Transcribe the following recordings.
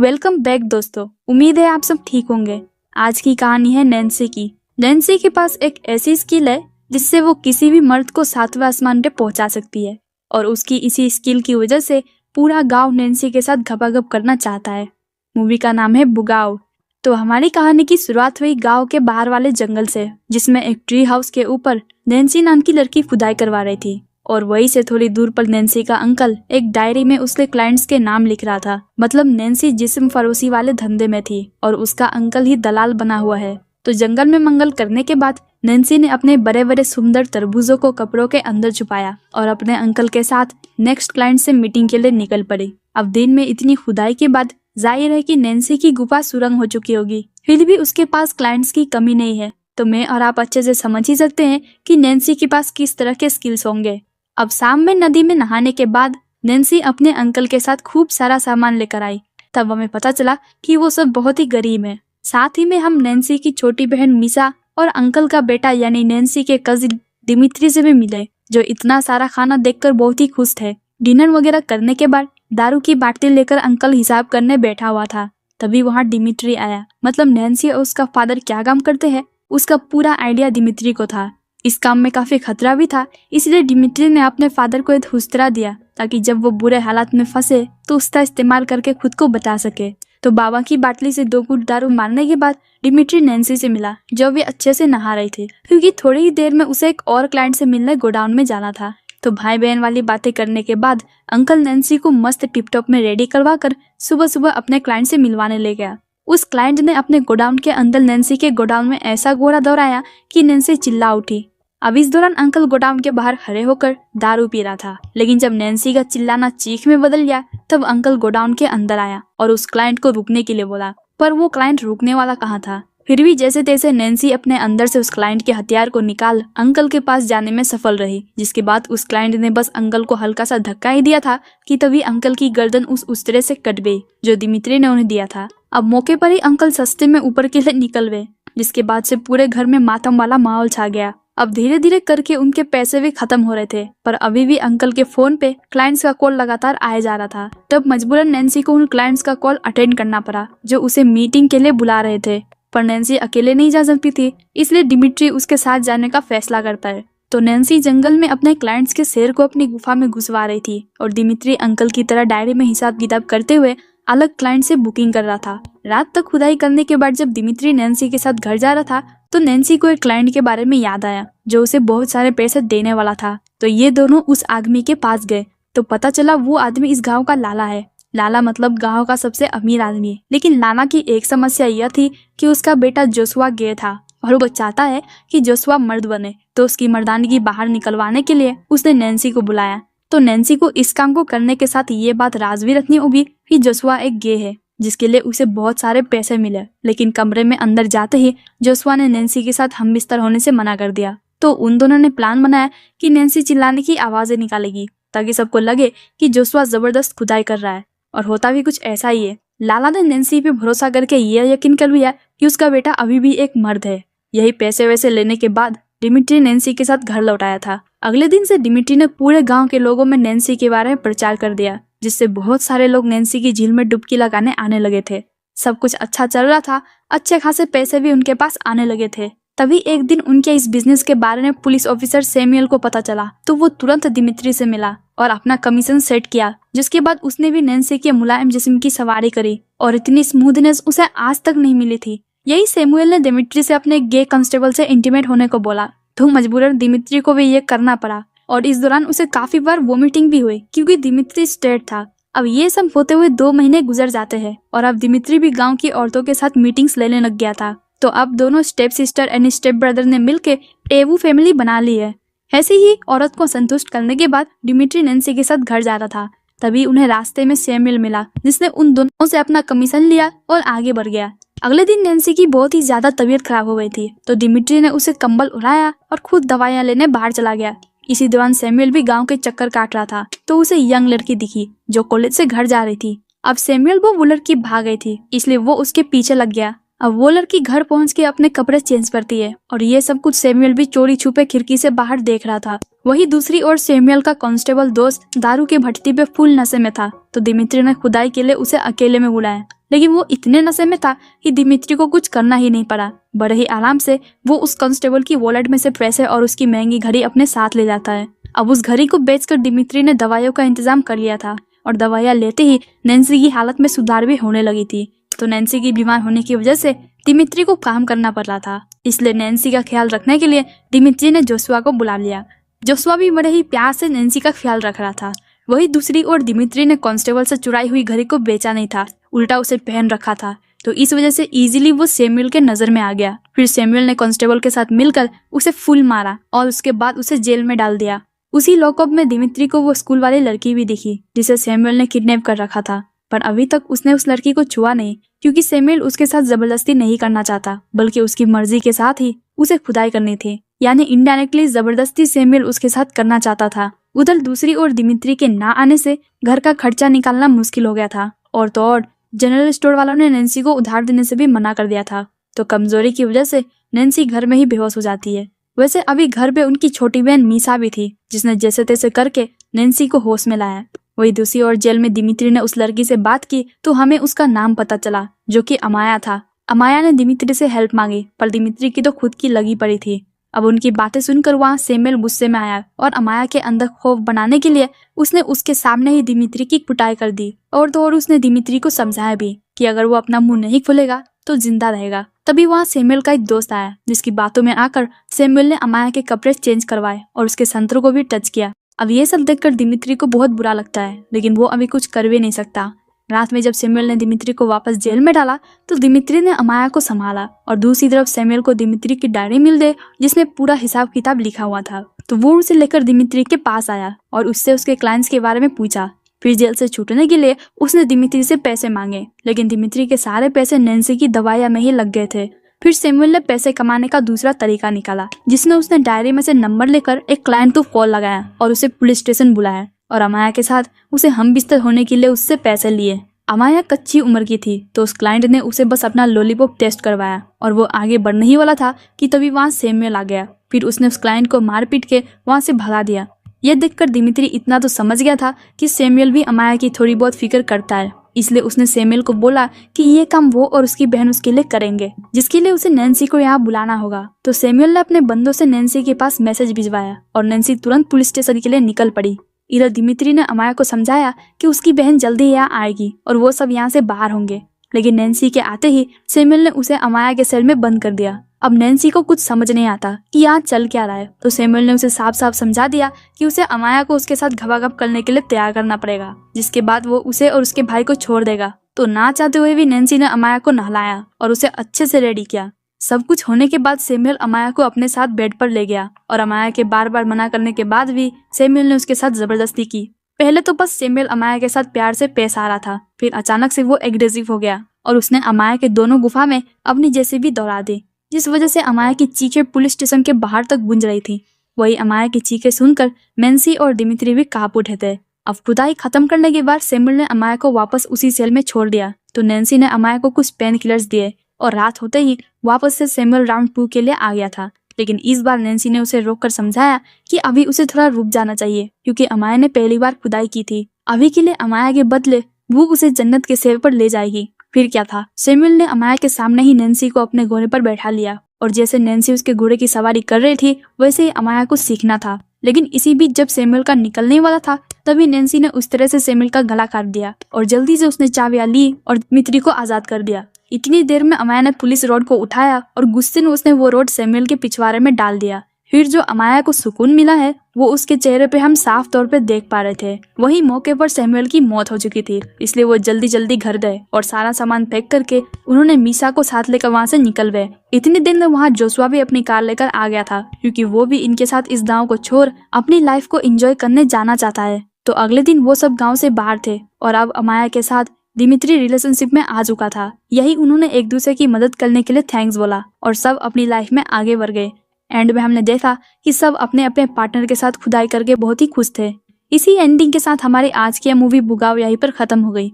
Welcome back दोस्तों। उम्मीद है आप सब ठीक होंगे। आज की कहानी है नैन्सी की। नैन्सी के पास एक ऐसी स्किल है जिससे वो किसी भी मर्द को सातवें आसमान पे पहुंचा सकती है और उसकी इसी स्किल की वजह से पूरा गांव नैन्सी के साथ घपाघप करना चाहता है। मूवी का नाम है बुगाओ। तो हमारी कहानी की शुरुआत हुई गांव के बाहर वाले जंगल से, जिसमें एक ट्री हाउस के ऊपर नैन्सी नाम की लड़की खुदाई करवा रही थी और वहीं से थोड़ी दूर पर नैन्सी का अंकल एक डायरी में उसके क्लाइंट्स के नाम लिख रहा था। मतलब नैन्सी जिस्म फरोशी वाले धंधे में थी और उसका अंकल ही दलाल बना हुआ है। तो जंगल में मंगल करने के बाद नैन्सी ने अपने बड़े बड़े सुंदर तरबूजों को कपड़ों के अंदर छुपाया और अपने अंकल के साथ नेक्स्ट क्लाइंट से मीटिंग के लिए निकल पड़ी। अब दिन में इतनी खुदाई के बाद जाहिर है कि नैन्सी की गुफा सुरंग हो चुकी होगी, फिर भी उसके पास क्लाइंट्स की कमी नहीं है। तो मैं और आप अच्छे से समझ ही सकते हैं कि नैन्सी के पास किस तरह के स्किल्स होंगे। अब शाम में नदी में नहाने के बाद नैन्सी अपने अंकल के साथ खूब सारा सामान लेकर आई। तब हमें पता चला कि वो सब बहुत ही गरीब है। साथ ही में हम नैन्सी की छोटी बहन मिसा और अंकल का बेटा यानी नैन्सी के कजिन दिमित्री से भी मिले, जो इतना सारा खाना देखकर बहुत ही खुश थे। डिनर वगैरह करने के बाद दारू की बाल्टी लेकर अंकल हिसाब करने बैठा हुआ था। तभी वहाँ दिमित्री आया। मतलब नैन्सी और उसका फादर क्या काम करते हैं उसका पूरा आइडिया दिमित्री को था। इस काम में काफी खतरा भी था, इसलिए दिमित्री ने अपने फादर को एक हुस्तरा दिया ताकि जब वो बुरे हालात में फंसे तो उसका इस्तेमाल करके खुद को बचा सके। तो बाबा की बाटली से 2 घूंट दारू मारने के बाद दिमित्री नैन्सी से मिला, जो वे अच्छे से नहा रही थी, क्योंकि थोड़ी ही देर में उसे एक और क्लाइंट से मिलने गोडाउन में जाना था। तो भाई बहन वाली बातें करने के बाद अंकल नैन्सी को मस्त टिपटॉप में रेडी करवा कर सुबह सुबह अपने क्लाइंट से मिलवाने ले गया। उस क्लाइंट ने अपने गोडाउन के अंदर नैन्सी के गोडाउन में ऐसा गोरा दौड़ाया कि नैन्सी चिल्ला उठी। अब इस दौरान अंकल गोडाउन के बाहर खड़े होकर दारू पी रहा था, लेकिन जब नैन्सी का चिल्लाना चीख में बदल गया तब अंकल गोडाउन के अंदर आया और उस क्लाइंट को रुकने के लिए बोला, पर वो क्लाइंट रुकने वाला कहाँ था। फिर भी जैसे तैसे नैन्सी अपने अंदर से उस क्लाइंट के हथियार को निकाल अंकल के पास जाने में सफल रही, जिसके बाद उस क्लाइंट ने बस अंकल को हल्का सा धक्का ही दिया था कि तभी अंकल की गर्दन उस उस्तरे से कट गई जो दिमित्री ने उन्हें दिया था। अब मौके पर ही अंकल सस्ते में ऊपर के लिए निकल गए, जिसके बाद से पूरे घर में मातम वाला माहौल छा गया। अब धीरे धीरे करके उनके पैसे भी खत्म हो रहे थे, पर अभी भी अंकल के फोन पे क्लाइंट्स का कॉल लगातार आया जा रहा था। तब मजबूरन नैन्सी को उन क्लाइंट्स का कॉल अटेंड करना पड़ा जो उसे मीटिंग के लिए बुला रहे थे, पर नैन्सी अकेले नहीं जा सकती थी, इसलिए दिमित्री उसके साथ जाने का फैसला करता है। तो नैन्सी जंगल में अपने क्लाइंट्स के शेर को अपनी गुफा में घुसवा रही थी और दिमित्री अंकल की तरह डायरी में हिसाब किताब करते हुए अलग क्लाइंट से बुकिंग कर रहा था। रात तक खुदाई करने के बाद जब दिमित्री नैन्सी के साथ घर जा रहा था तो नैन्सी को एक क्लाइंट के बारे में याद आया जो उसे बहुत सारे पैसे देने वाला था। तो ये दोनों उस आदमी के पास गए तो पता चला वो आदमी इस गांव का लाला है। लाला मतलब गांव का सबसे अमीर आदमी। लेकिन लाला की एक समस्या यह थी कि उसका बेटा जोशुआ गे था और वो चाहता है कि जोशुआ मर्द बने। तो उसकी मर्दानगी बाहर निकलवाने के लिए उसने नैन्सी को बुलाया। तो नैन्सी को इस काम को करने के साथ ये बात राज भी रखनी होगी कि जोशुआ एक गे है, जिसके लिए उसे बहुत सारे पैसे मिले। लेकिन कमरे में अंदर जाते ही जोशुआ ने नैन्सी के साथ हमबिस्तर होने से मना कर दिया। तो उन दोनों ने प्लान बनाया कि नैन्सी चिल्लाने की आवाजें निकालेगी ताकि सबको लगे कि जोशुआ जबरदस्त खुदाई कर रहा है, और होता भी कुछ ऐसा ही है। लाला ने नैन्सी पे भरोसा करके यह यकीन कर लिया कि उसका बेटा अभी भी एक मर्द है। यही पैसे वैसे लेने के बाद दिमित्री नैन्सी के साथ घर लौटाया था। अगले दिन से दिमित्री ने पूरे गांव के लोगों में नैन्सी के बारे में प्रचार कर दिया, जिससे बहुत सारे लोग नैन्सी की झील में डुबकी लगाने आने लगे थे। सब कुछ अच्छा चल रहा था, अच्छे खासे पैसे भी उनके पास आने लगे थे। तभी एक दिन उनके इस बिजनेस के बारे में पुलिस ऑफिसर सैमुअल को पता चला, तो वो तुरंत दिमित्री से मिला और अपना कमीशन सेट किया। जिसके बाद उसने भी नैन्सी के मुलायम जिस्म की सवारी करी और इतनी स्मूथनेस उसे आज तक नहीं मिली थी। यही सैमुअल ने दिमित्री से अपने गे कांस्टेबल से इंटीमेट होने को बोला, तो मजबूरन दिमित्री को भी ये करना पड़ा। और इस दौरान उसे काफी बार वोमिटिंग भी हुई क्योंकि दिमित्री स्ट्रेट था। अब ये सब होते हुए 2 महीने गुजर जाते हैं और अब दिमित्री भी गांव की औरतों के साथ मीटिंग्स लेने लग गया था। तो अब दोनों step sister and step brother ने मिलकर टेवू फैमिली बना ली है। ऐसे ही औरत को संतुष्ट करने के बाद दिमित्री नैन्सी के साथ घर जा रहा था। तभी उन्हें रास्ते में सैमुअल मिला, जिसने उन दोनों से अपना कमीशन लिया और आगे बढ़ गया। अगले दिन नैन्सी की बहुत ही ज्यादा तबीयत खराब हो गई थी, तो दिमित्री ने उसे कंबल उड़ाया और खुद दवाइयां लेने बाहर चला गया। इसी दौरान सैमुअल भी गांव के चक्कर काट रहा था, तो उसे यंग लड़की दिखी जो कॉलेज से घर जा रही थी। अब सैमुअल वो लड़की भाग गई थी, इसलिए वो उसके पीछे लग गया। अब वो लड़की घर पहुंच के अपने कपड़े चेंज करती है और ये सब कुछ सैमुअल भी चोरी छुपे खिड़की से बाहर देख रहा था। वही दूसरी ओर सैमुअल का कांस्टेबल दोस्त दारू के भट्टी पे फुल नशे में था, तो दिमित्री ने खुदाई के लिए उसे अकेले में बुलाया। लेकिन वो इतने नशे में था कि दिमित्री को कुछ करना ही नहीं पड़ा। बड़े ही आराम से वो उस कांस्टेबल की वॉलेट में से पैसे और उसकी महंगी घड़ी अपने साथ ले जाता है। अब उस घड़ी को बेचकर दिमित्री ने दवाइयों का इंतजाम कर लिया था और दवाइयाँ लेते ही नैन्सी की हालत में सुधार भी होने लगी थी। तो नैन्सी की बीमार होने की वजह से दिमित्री को काम करना पड़ रहा था, इसलिए नैन्सी का ख्याल रखने के लिए दिमित्री ने जोशुआ को बुला लिया। जोशुआ भी बड़े ही प्यार से नैन्सी का ख्याल रख रहा था। वही दूसरी ओर दिमित्री ने कांस्टेबल से चुराई हुई घड़ी को बेचा नहीं था, उल्टा उसे पहन रखा था। तो इस वजह से इजीली वो सैमुअल के नजर में आ गया। फिर सैमुअल ने कांस्टेबल के साथ मिलकर उसे फुल मारा और उसके बाद उसे जेल में डाल दिया। उसी लॉकअप में दिमित्री को वो स्कूल वाली लड़की भी दिखी जिसे सैमुअल ने किडनैप कर रखा था, पर अभी तक उसने उस लड़की को छुआ नहीं, क्योंकि सैमुअल उसके साथ जबरदस्ती नहीं करना चाहता, बल्कि उसकी मर्जी के साथ ही उसे खुदाई करनी थी। यानी इनडायरेक्टली जबरदस्ती सैमुअल उसके साथ करना चाहता था। उधर दूसरी ओर दिमित्री के ना आने से घर का खर्चा निकालना मुश्किल हो गया था, और तो और जनरल स्टोर वालों ने नैन्सी को उधार देने से भी मना कर दिया था। तो कमजोरी की वजह से नैन्सी घर में ही बेहोश हो जाती है। वैसे अभी घर पे उनकी छोटी बहन मीसा भी थी, जिसने जैसे तैसे करके नैन्सी को होश में लाया। वही दूसरी ओर जेल में दिमित्री ने उस लड़की से बात की तो हमें उसका नाम पता चला, जो कि अमाया था। अमाया ने दिमित्री से हेल्प मांगी, पर दिमित्री की तो खुद की लगी पड़ी थी। अब उनकी बातें सुनकर वहाँ सैमुअल गुस्से में आया और अमाया के अंदर खौफ बनाने के लिए उसने उसके सामने ही दिमित्री की कुटाई कर दी। और तो और उसने दिमित्री को समझाया भी कि अगर वो अपना मुंह नहीं खोलेगा तो जिंदा रहेगा। तभी वहाँ सैमुअल का एक दोस्त आया, जिसकी बातों में आकर सैमुअल ने अमाया के कपड़े चेंज करवाए और उसके संतरों को भी टच किया। अब ये सब देखकर दिमित्री को बहुत बुरा लगता है, लेकिन वो अभी कुछ कर भी नहीं सकता। रात में जब सैमुअल ने दिमित्री को वापस जेल में डाला तो दिमित्री ने अमाया को संभाला, और दूसरी तरफ सैमुअल को दिमित्री की डायरी मिल गई जिसमें पूरा हिसाब किताब लिखा हुआ था। तो वो उसे लेकर दिमित्री के पास आया और उससे उसके क्लाइंट्स के बारे में पूछा। फिर जेल से छूटने के लिए उसने दिमित्री से पैसे मांगे, लेकिन दिमित्री के सारे पैसे नैन्सी की दवाइयां में ही लग गए थे। फिर सैमुअल ने पैसे कमाने का दूसरा तरीका निकाला, जिसमें उसने डायरी में से नंबर लेकर एक क्लाइंट को कॉल लगाया और उसे पुलिस स्टेशन बुलाया, और अमाया के साथ उसे हम बिस्तर होने के लिए उससे पैसे लिए। अमाया कच्ची उम्र की थी, तो उस क्लाइंट ने उसे बस अपना लॉलीपॉप टेस्ट करवाया और वो आगे बढ़ने ही वाला था कि तभी वहाँ सैमुअल आ गया। फिर उसने उस क्लाइंट को मार पीट के वहाँ से भगा दिया। यह देखकर दिमित्री इतना तो समझ गया था कि सैमुअल भी अमाया की थोड़ी बहुत फिक्र करता है, इसलिए उसने सैमुअल को बोला कि ये काम वो और उसकी बहन उसके लिए करेंगे, जिसके लिए उसे नैन्सी को यहाँ बुलाना होगा। तो सैमुअल ने अपने बंदों से नैन्सी के पास मैसेज भिजवाया और नैन्सी तुरंत पुलिस स्टेशन के लिए निकल पड़ी। इधर दिमित्री ने अमाया को समझाया कि उसकी बहन जल्दी यहाँ आएगी और वो सब यहाँ से बाहर होंगे, लेकिन नैन्सी के आते ही सैमुअल ने उसे अमाया के सेल में बंद कर दिया। अब नैन्सी को कुछ समझ नहीं आता कि यहाँ चल क्या रहा है, तो सैमुअल ने उसे साफ साफ समझा दिया कि उसे अमाया को उसके साथ घबाघब करने के लिए तैयार करना पड़ेगा, जिसके बाद वो उसे और उसके भाई को छोड़ देगा। तो ना चाहते हुए भी नैन्सी ने अमाया को नहलाया और उसे अच्छे से रेडी किया। सब कुछ होने के बाद सैमुअल अमाया को अपने साथ बेड पर ले गया, और अमाया के बार बार मना करने के बाद भी सैमुअल ने उसके साथ जबरदस्ती की। पहले तो बस सैमुअल अमाया के साथ प्यार से पेश आ रहा था, फिर अचानक से वो एग्रेसिव हो गया और उसने अमाया के दोनों गुफा में अपनी जेसीबी दौड़ा दी, जिस वजह से अमाया की चीखें पुलिस स्टेशन के बाहर तक गूंज रही थी। वही अमाया की चीखें सुनकर नैन्सी और दिमित्री भी कांप उठे थे। अब खुदाई खत्म करने के बाद सैमुअल ने अमाया को वापस उसी सेल में छोड़ दिया। तो नैन्सी ने अमाया को कुछ पेन किलर्स दिए और रात होते ही वापस से सैमुअल राउंड 2 के लिए आ गया था। लेकिन इस बार नैन्सी ने उसे रोककर समझाया कि अभी उसे थोड़ा रुक जाना चाहिए, क्योंकि अमाया ने पहली बार खुदाई की थी। अभी के लिए अमाया के बदले वो उसे जन्नत के सेब पर ले जाएगी। फिर क्या था, सैमुअल ने अमाया के सामने ही नैन्सी को अपने घोड़े पर बैठा लिया, और जैसे नैन्सी उसके घोड़े की सवारी कर रही थी वैसे ही अमाया को सीखना था। लेकिन इसी बीच जब सैमुअल का निकलने वाला था तभी नैन्सी ने उस तरह से सैमुअल का गला काट दिया और जल्दी से उसने चाबियां ली और दिमित्री को आजाद कर दिया। इतनी देर में अमाया ने पुलिस रोड को उठाया और गुस्से में उसने वो रोड सैमुअल के पिछवाड़े में डाल दिया। फिर जो अमाया को सुकून मिला है वो उसके चेहरे पे हम साफ तौर पे देख पा रहे थे। वही मौके पर सैमुअल की मौत हो चुकी थी, इसलिए वो जल्दी जल्दी घर गए और सारा सामान पैक करके उन्होंने मीसा को साथ लेकर वहाँ से निकल गए। इतने दिन में वहाँ जोशुआ भी अपनी कार लेकर आ गया था, क्योंकि वो भी इनके साथ इस गाँव को छोड़ अपनी लाइफ को एंजॉय करने जाना चाहता है। तो अगले दिन वो सब गाँव से बाहर थे और अब अमाया के साथ दिमित्री रिलेशनशिप में आ चुका था। यही उन्होंने एक दूसरे की मदद करने के लिए थैंक्स बोला और सब अपनी लाइफ में आगे बढ़ गए। एंड में हमने देखा कि सब अपने अपने पार्टनर के साथ खुदाई करके बहुत ही खुश थे। इसी एंडिंग के साथ हमारी आज की मूवी बुगाव यहीं पर खत्म हो गई।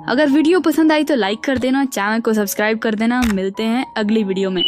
अगर वीडियो पसंद आई तो लाइक कर देना, चैनल को सब्सक्राइब कर देना। मिलते हैं अगली वीडियो में।